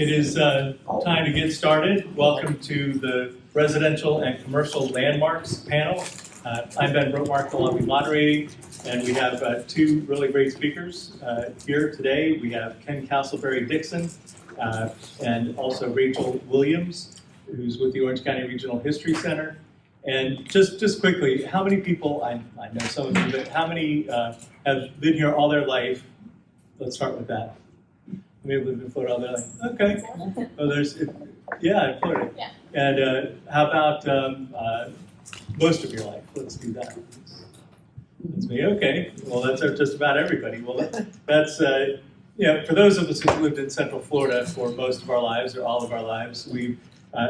It is time to get started. Welcome to the Residential and Commercial Landmarks panel. I'm Ben Brotmark, I'll be moderating, and we have two really great speakers here today. We have Ken Casselberry Dickson and also Rachel Williams, who's with the Orange County Regional History Center. And just quickly, how many people, I know some of you, but how many have been here all their life? Let's start with that. Maybe lived in Florida all their life. Okay. Oh, yeah, Florida. Yeah. And how about most of your life? Let's do that. That's me. Okay. Well, that's just about everybody. Well, that's for those of us who've lived in Central Florida for most of our lives or all of our lives, we've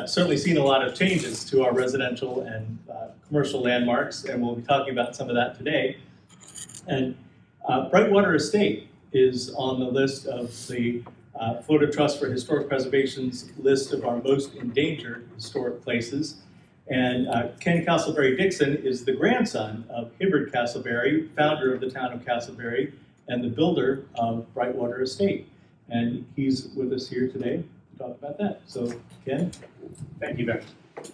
certainly seen a lot of changes to our residential and commercial landmarks, and we'll be talking about some of that today. And Brightwater Estate is on the list of the Florida Trust for Historic Preservation's list of our most endangered historic places. And Ken Casselberry Dickson is the grandson of Hibbard Casselberry, founder of the town of Casselberry, and the builder of Brightwater Estate. And he's with us here today to talk about that. So, Ken? Thank you, Ben. I'm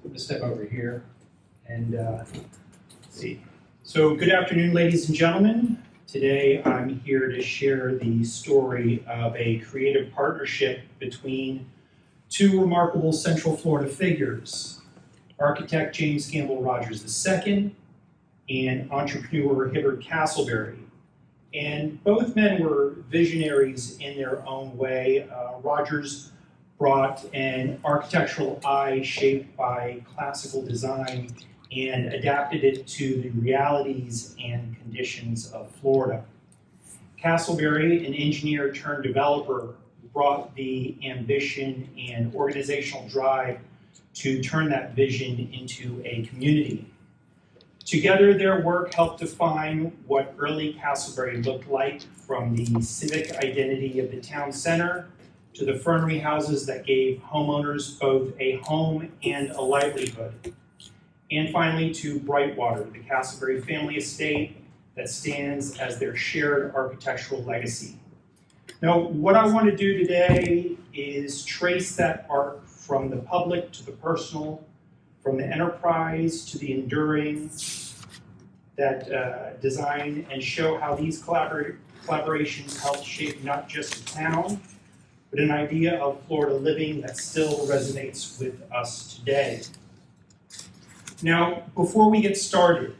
going to step over here and see. So, good afternoon, ladies and gentlemen. Today, I'm here to share the story of a creative partnership between two remarkable Central Florida figures, architect James Gamble Rogers II and entrepreneur Hibbard Casselberry. And both men were visionaries in their own way. Rogers brought an architectural eye shaped by classical design and adapted it to the realities and conditions of Florida. Casselberry, an engineer turned developer, brought the ambition and organizational drive to turn that vision into a community. Together, their work helped define what early Casselberry looked like, from the civic identity of the town center to the Fernery houses that gave homeowners both a home and a livelihood. And finally, to Brightwater, the Casselberry family estate that stands as their shared architectural legacy. Now, what I want to do today is trace that arc from the public to the personal, from the enterprise to the enduring, that design, and show how these collaborations help shape not just a town, but an idea of Florida living that still resonates with us today. Now, before we get started,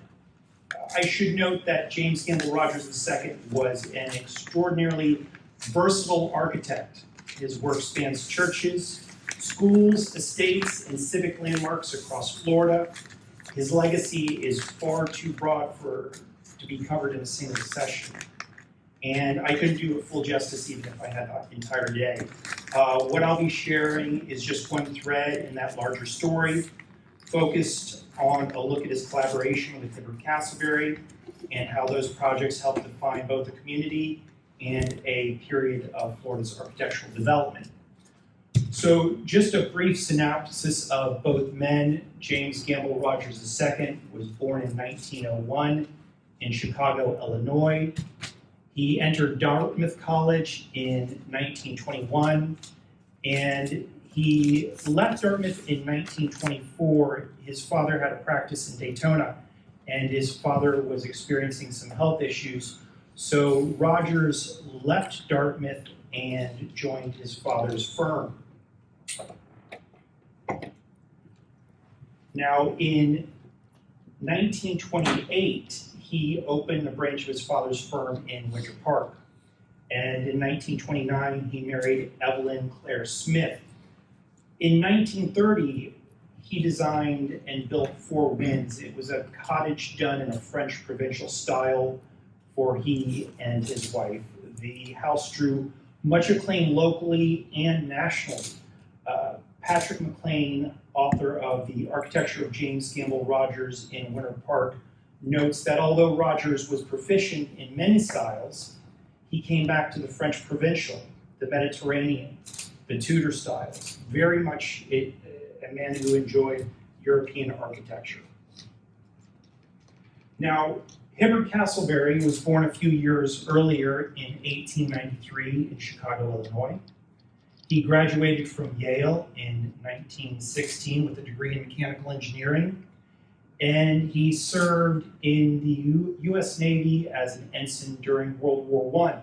I should note that James Gamble Rogers II was an extraordinarily versatile architect. His work spans churches, schools, estates, and civic landmarks across Florida. His legacy is far too broad to be covered in a single session. And I couldn't do it full justice even if I had the entire day. What I'll be sharing is just one thread in that larger story, focused on a look at his collaboration with Hibbard Casselberry and how those projects help define both a community and a period of Florida's architectural development. So just a brief synopsis of both men. James Gamble Rogers II was born in 1901 in Chicago, Illinois. He entered Dartmouth College in 1921, and he left Dartmouth in 1924. His father had a practice in Daytona, and his father was experiencing some health issues. So Rogers left Dartmouth and joined his father's firm. Now, in 1928, he opened a branch of his father's firm in Winter Park. And in 1929, he married Evelyn Claire Smith. In 1930, he designed and built Four Winds. It was a cottage done in a French provincial style for he and his wife. The house drew much acclaim locally and nationally. Patrick McLean, author of The Architecture of James Gamble Rogers in Winter Park, notes that although Rogers was proficient in many styles, he came back to the French provincial, the Mediterranean, the Tudor styles, very much a man who enjoyed European architecture. Now, Hibbard Casselberry was born a few years earlier in 1893 in Chicago, Illinois. He graduated from Yale in 1916 with a degree in mechanical engineering, and he served in the U.S. Navy as an ensign during World War I.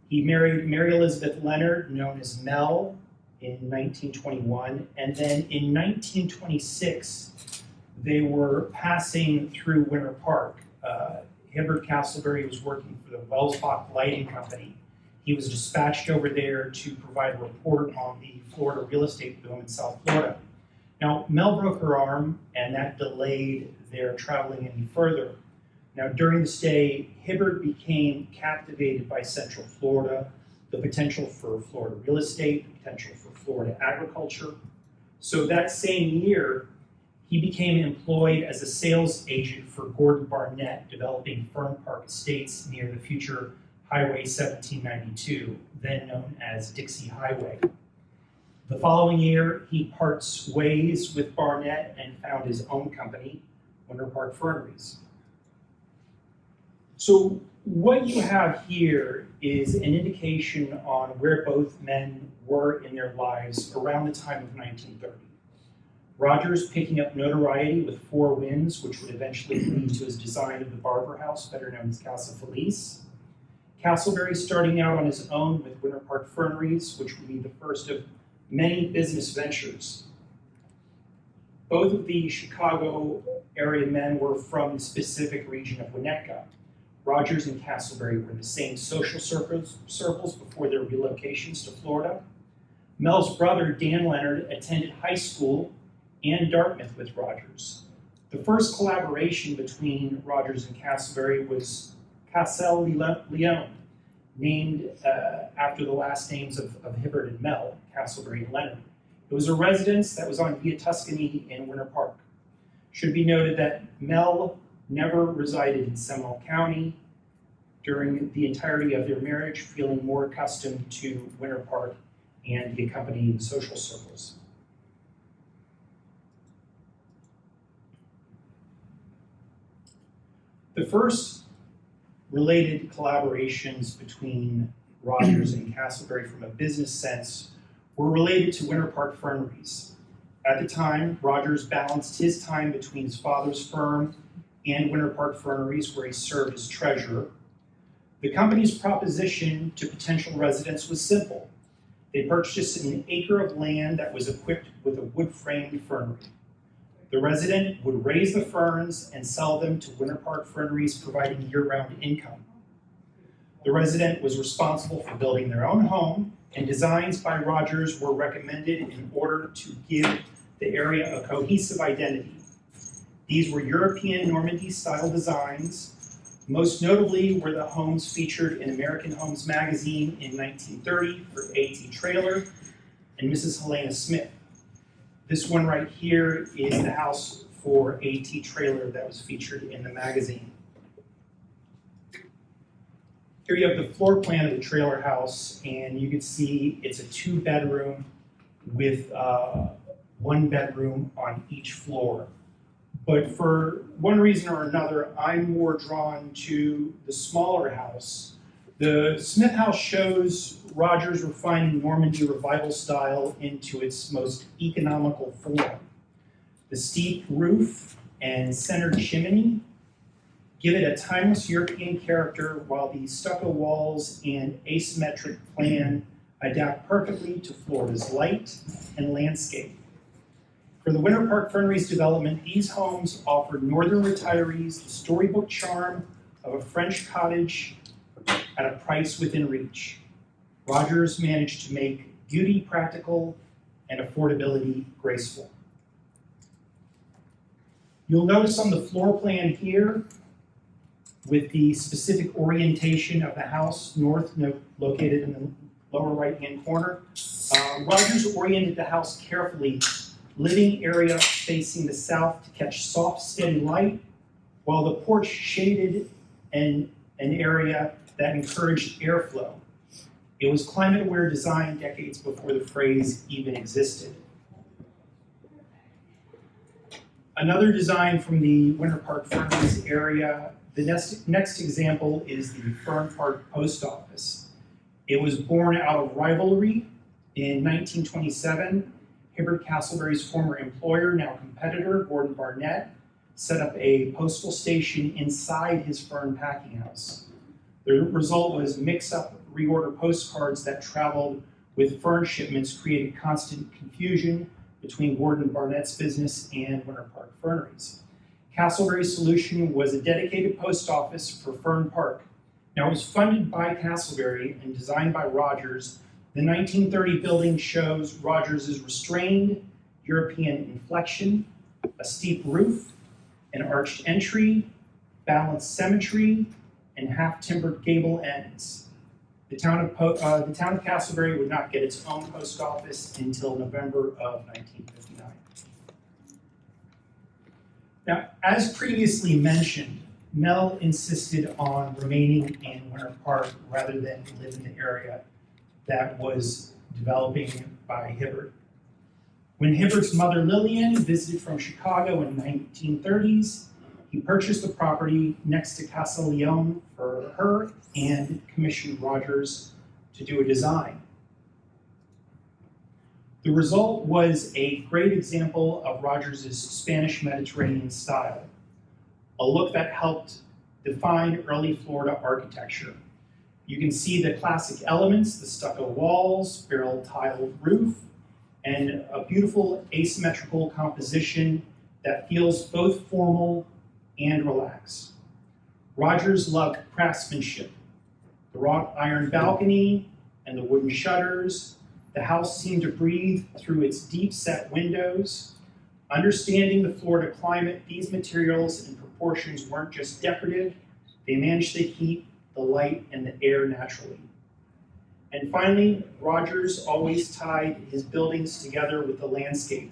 He married Mary Elizabeth Leonard, known as Mel, in 1921, and then in 1926, they were passing through Winter Park. Hibbard Casselberry was working for the Welsbach Lighting Company. He was dispatched over there to provide a report on the Florida real estate boom in South Florida. Now, Mel broke her arm, and that delayed their traveling any further. Now, during the stay, Hibbard became captivated by Central Florida, the potential for Florida real estate, the potential for Florida agriculture. So that same year, he became employed as a sales agent for Gordon Barnett, developing Fern Park Estates near the future Highway 1792, then known as Dixie Highway. The following year, he parts ways with Barnett and found his own company, Winter Park Ferneries. So what you have here is an indication on where both men were in their lives around the time of 1930. Rogers picking up notoriety with Four Winds, which would eventually lead to his design of the Barber House, better known as Casa Felice. Casselberry starting out on his own with Winter Park Ferneries, which would be the first of many business ventures. Both of the Chicago area men were from the specific region of Winnetka. Rogers and Casselberry were in the same social circles before their relocations to Florida. Mel's brother, Dan Leonard, attended high school and Dartmouth with Rogers. The first collaboration between Rogers and Casselberry was Casselberry Leon, named after the last names of Hibbard and Mel, Casselberry and Leonard. It was a residence that was on Via Tuscany in Winter Park. Should be noted that Mel never resided in Seminole County during the entirety of their marriage, feeling more accustomed to Winter Park and the accompanying social circles. The first related collaborations between Rogers and Casselberry from a business sense were related to Winter Park Ferneries. At the time, Rogers balanced his time between his father's firm and Winter Park Ferneries, where he served as treasurer. The company's proposition to potential residents was simple. They purchased an acre of land that was equipped with a wood-framed fernery. The resident would raise the ferns and sell them to Winter Park Ferneries, providing year-round income. The resident was responsible for building their own home, and designs by Rogers were recommended in order to give the area a cohesive identity. These were European Normandy-style designs. Most notably were the homes featured in American Homes magazine in 1930 for A.T. Traylor and Mrs. Helena Smith. This one right here is the house for A.T. Traylor that was featured in the magazine. Here you have the floor plan of the trailer house, and you can see it's a 2-bedroom with 1 bedroom on each floor. But for one reason or another, I'm more drawn to the smaller house. The Smith house shows Rogers refining Normandy revival style into its most economical form. The steep roof and centered chimney give it a timeless European character, while the stucco walls and asymmetric plan adapt perfectly to Florida's light and landscape. For the Winter Park Ferneries development, these homes offered northern retirees the storybook charm of a French cottage at a price within reach. Rogers managed to make beauty practical and affordability graceful. You'll notice on the floor plan here, with the specific orientation of the house, north located in the lower right-hand corner, Rogers oriented the house carefully, living area facing the south to catch soft, steady light, while the porch shaded an area that encouraged airflow. It was climate-aware design decades before the phrase even existed. Another design from the Winter Park Ferneries area, the next example is the Fern Park Post Office. It was born out of rivalry. In 1927, Hibbard Casselberry's former employer, now competitor, Gordon Barnett, set up a postal station inside his Fern packing house. The result was mix-up reorder postcards that traveled with Fern shipments, created constant confusion between Gordon Barnett's business and Winter Park Ferneries. Casselberry's solution was a dedicated post office for Fern Park. Now, it was funded by Casselberry and designed by Rogers. The 1930 building shows Rogers' restrained European inflection, a steep roof, an arched entry, balanced symmetry, and half-timbered gable ends. The town of Casselberry would not get its own post office until November of 1959. Now, as previously mentioned, Mel insisted on remaining in Winter Park rather than live in the area that was developing by Hibbard. When Hibbard's mother Lillian visited from Chicago in the 1930s, he purchased the property next to Monte Leon for her and commissioned Rogers to do a design. The result was a great example of Rogers' Spanish Mediterranean style, a look that helped define early Florida architecture. You can see the classic elements, the stucco walls, barrel tiled roof, and a beautiful asymmetrical composition that feels both formal and relaxed. Rogers loved craftsmanship, the wrought iron balcony and the wooden shutters. The house seemed to breathe through its deep-set windows. Understanding the Florida climate, these materials and proportions weren't just decorative, they managed to keep the light and the air naturally. And finally, Rogers always tied his buildings together with the landscape.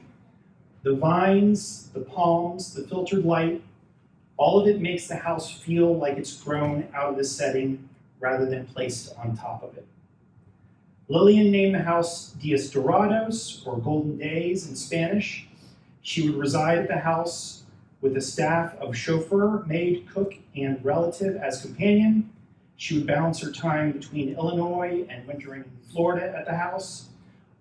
The vines, the palms, the filtered light, all of it makes the house feel like it's grown out of the setting rather than placed on top of it. Lillian named the house Dias Dorados, or Golden Days in Spanish. She would reside at the house with a staff of chauffeur, maid, cook, and relative as companion. She would balance her time between Illinois and wintering in Florida at the house.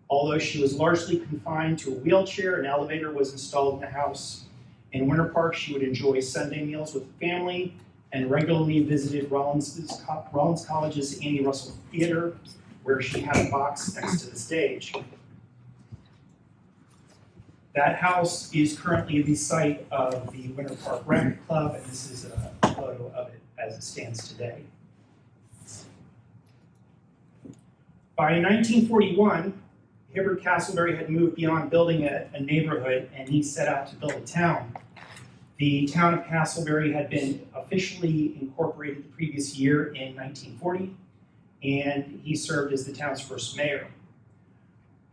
Although she was largely confined to a wheelchair, an elevator was installed in the house. In Winter Park, she would enjoy Sunday meals with the family and regularly visited Rollins College's Annie Russell Theater, where she had a box next to the stage. That house is currently the site of the Winter Park Rec Club, and this is a photo of it as it stands today. By 1941, Hibbard Casselberry had moved beyond building a neighborhood, and he set out to build a town. The town of Casselberry had been officially incorporated the previous year in 1940, and he served as the town's first mayor.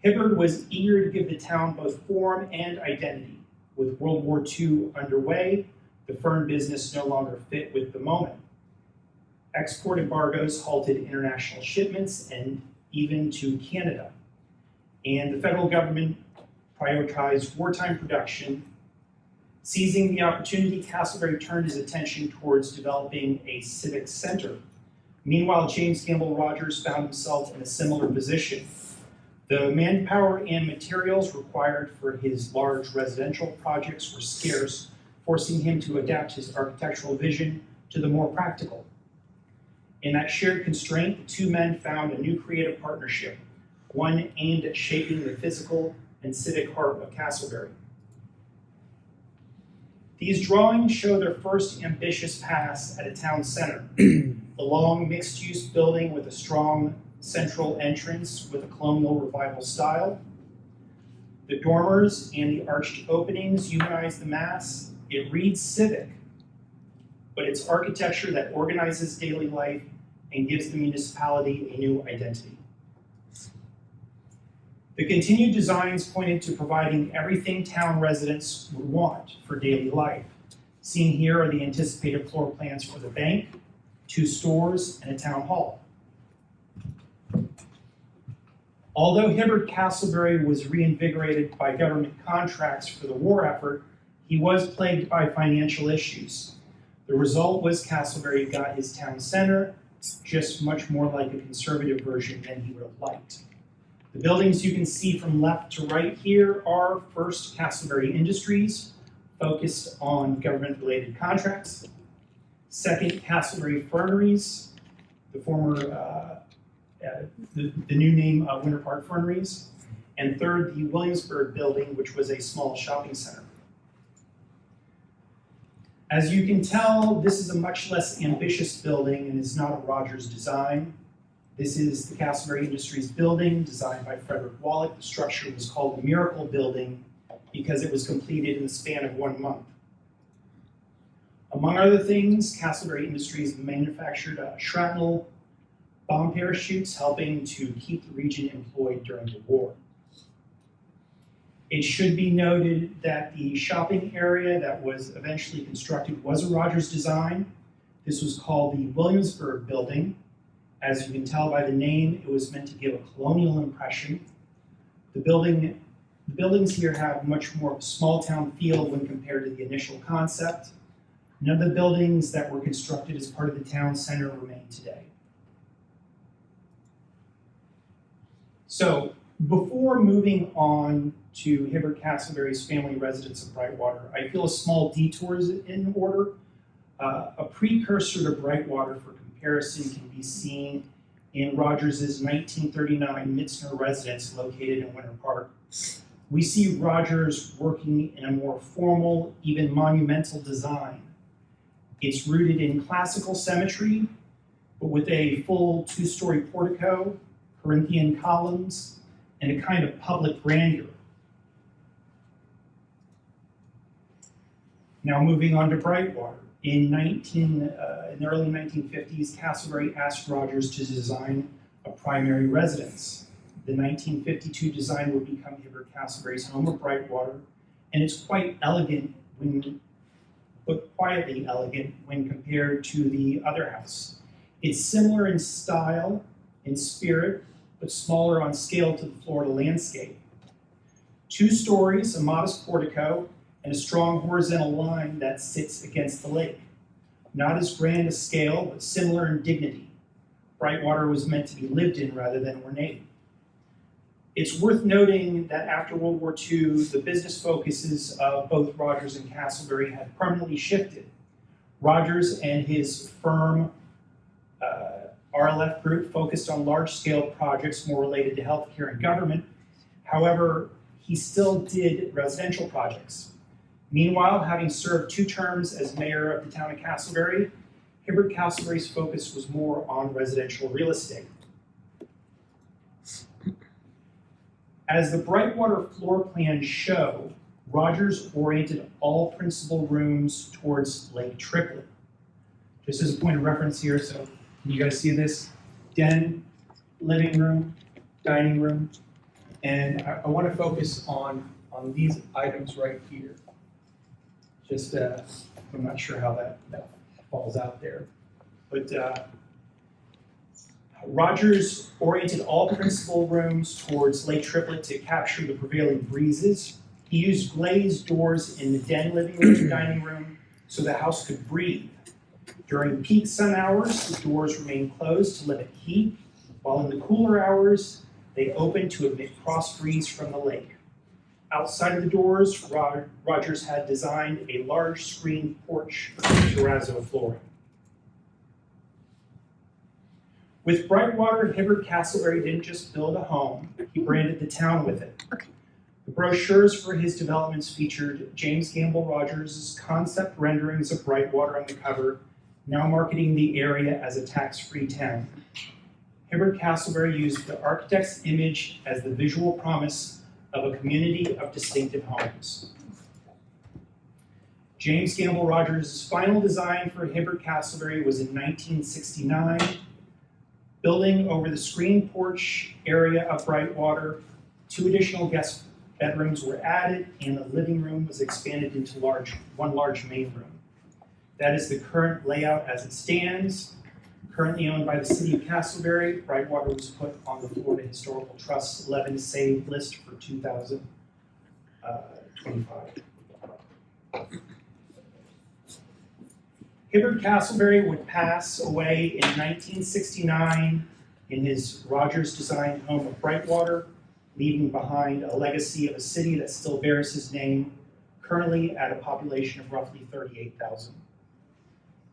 Hibbard was eager to give the town both form and identity. With World War II underway, the Fern business no longer fit with the moment. Export embargoes halted international shipments and even to Canada. And the federal government prioritized wartime production. Seizing the opportunity, Casselberry turned his attention towards developing a civic center. Meanwhile, James Gamble Rogers found himself in a similar position. The manpower and materials required for his large residential projects were scarce, forcing him to adapt his architectural vision to the more practical. In that shared constraint, the two men found a new creative partnership, one aimed at shaping the physical and civic heart of Casselberry. These drawings show their first ambitious pass at a town center. The long mixed-use building with a strong central entrance with a colonial revival style. The dormers and the arched openings humanize the mass. It reads civic, but it's architecture that organizes daily life and gives the municipality a new identity. The continued designs pointed to providing everything town residents would want for daily life. Seen here are the anticipated floor plans for the bank, 2 stores, and a town hall. Although Hibbard Casselberry was reinvigorated by government contracts for the war effort, He was plagued by financial issues. The result was Casselberry got his town center, just much more like a conservative version than he would have liked. The buildings you can see from left to right here are first Casselberry Industries, focused on government-related contracts. Second, Casselberry Ferneries, the former, the new name of Winter Park Ferneries. And third, the Williamsburg building, which was a small shopping center. As you can tell, this is a much less ambitious building and is not a Rogers design. This is the Casselberry Industries building, designed by Frederick Wallach. The structure was called the Miracle Building because it was completed in the span of 1 month. Among other things, Casselberry Industries manufactured shrapnel bomb parachutes, helping to keep the region employed during the war. It should be noted that the shopping area that was eventually constructed was a Rogers design. This was called the Williamsburg building. As you can tell by the name, it was meant to give a colonial impression. The buildings here have much more of a small town feel when compared to the initial concept. None of the buildings that were constructed as part of the town center remain today. So before moving on to Hibbard Casselberry's family residence of Brightwater, I feel a small detour is in order. A precursor to Brightwater for comparison can be seen in Rogers' 1939 Mitzner residence located in Winter Park. We see Rogers working in a more formal, even monumental design. It's rooted in classical symmetry, but with a full 2-story portico, Corinthian columns, and a kind of public grandeur. Now moving on to Brightwater. In the early 1950s, Casselberry asked Rogers to design a primary residence. The 1952 design would become Hibbard Casselberry's home of Brightwater, and it's quite elegant, but quietly elegant when compared to the other house. It's similar in style, in spirit, but smaller on scale to the Florida landscape. 2 stories, a modest portico, and a strong horizontal line that sits against the lake. Not as grand a scale, but similar in dignity. Brightwater was meant to be lived in rather than ornate. It's worth noting that after World War II, the business focuses of both Rogers and Casselberry had permanently shifted. Rogers and his firm, RLF Group, focused on large-scale projects more related to healthcare and government. However, he still did residential projects. Meanwhile, having served 2 terms as mayor of the town of Casselberry, Hibbard Casselberry's focus was more on residential real estate. As the Brightwater floor plans show, Rogers oriented all principal rooms towards Lake Triplet. Just as a point of reference here, so can you guys see this? Den, living room, dining room, and I want to focus on these items right here. Just, I'm not sure how that falls out there, but Rogers oriented all principal rooms towards Lake Triplet to capture the prevailing breezes. He used glazed doors in the den, living room, and dining room so the house could breathe. During peak sun hours, the doors remained closed to limit heat, while in the cooler hours, they opened to emit cross breeze from the lake. Outside of the doors, Rogers had designed a large screened porch with terrazzo flooring. With Brightwater, Hibbard Casselberry didn't just build a home, he branded the town with it. The brochures for his developments featured James Gamble Rogers' concept renderings of Brightwater on the cover, now marketing the area as a tax-free town. Hibbard Casselberry used the architect's image as the visual promise of a community of distinctive homes. James Gamble Rogers' final design for Hibbard Casselberry was in 1969. Building over the screened porch area of Brightwater, 2 additional guest bedrooms were added, and the living room was expanded into one large main room. That is the current layout as it stands. Currently owned by the city of Casselberry, Brightwater was put on the Florida Historical Trust's 11 Saved list for 2025. Hibbard Casselberry would pass away in 1969 in his Rogers designed home of Brightwater, leaving behind a legacy of a city that still bears his name, currently at a population of roughly 38,000.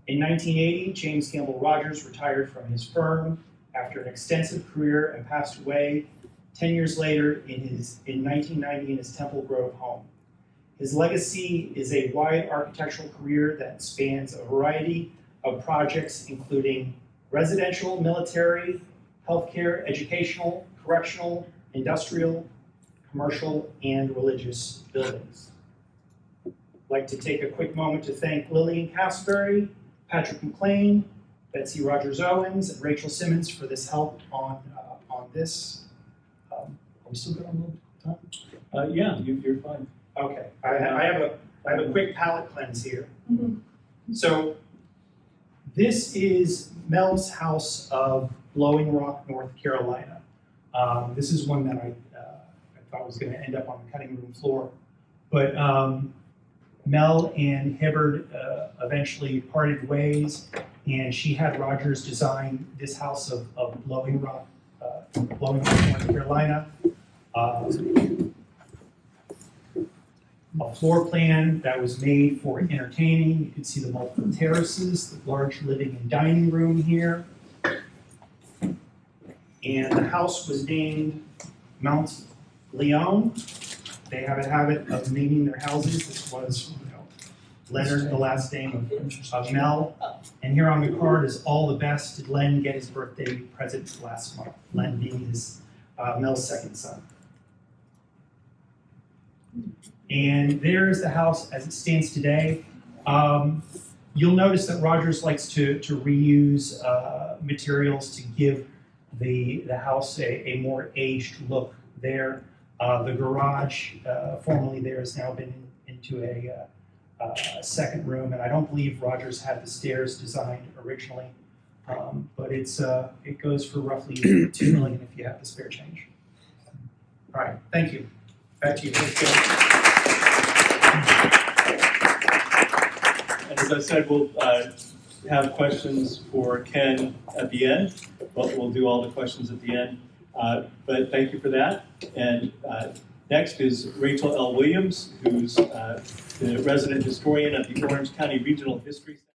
In 1980, James Gamble Rogers retired from his firm after an extensive career and passed away 10 years later in 1990 in his Temple Grove home. His legacy is a wide architectural career that spans a variety of projects, including residential, military, healthcare, educational, correctional, industrial, commercial, and religious buildings. I'd like to take a quick moment to thank Lillian Casselberry, Patrick McLean, Betsy Rogers-Owens, and Rachel Simmons for this help on this. Are we still good on time? Yeah, you're fine. Okay, I have a quick palate cleanse here. So this is Mel's house of Blowing Rock, North Carolina. This is one that I thought was going to end up on the cutting room floor, but Mel and Hibbard eventually parted ways, and she had Rogers design this house of Blowing Rock, North Carolina. A floor plan that was made for entertaining. You can see the multiple terraces, the large living and dining room here. And the house was named Monte Leon. They have a habit of naming their houses. This was, Leonard, the last name of Mel. And here on the card is all the best. Did Len get his birthday present last month? Len being his Mel's second son. And there's the house as it stands today. You'll notice that Rogers likes to reuse materials to give the house a more aged look there. The garage, formerly there, has now been into a second room, and I don't believe Rogers had the stairs designed originally, but it goes for roughly $2 million if you have the spare change. All right, thank you. Back to you. And as I said, we'll have questions for Ken at the end. We'll do all the questions at the end. But thank you for that. And next is Rachel L. Williams, who's the resident historian at the Orange County Regional History Center.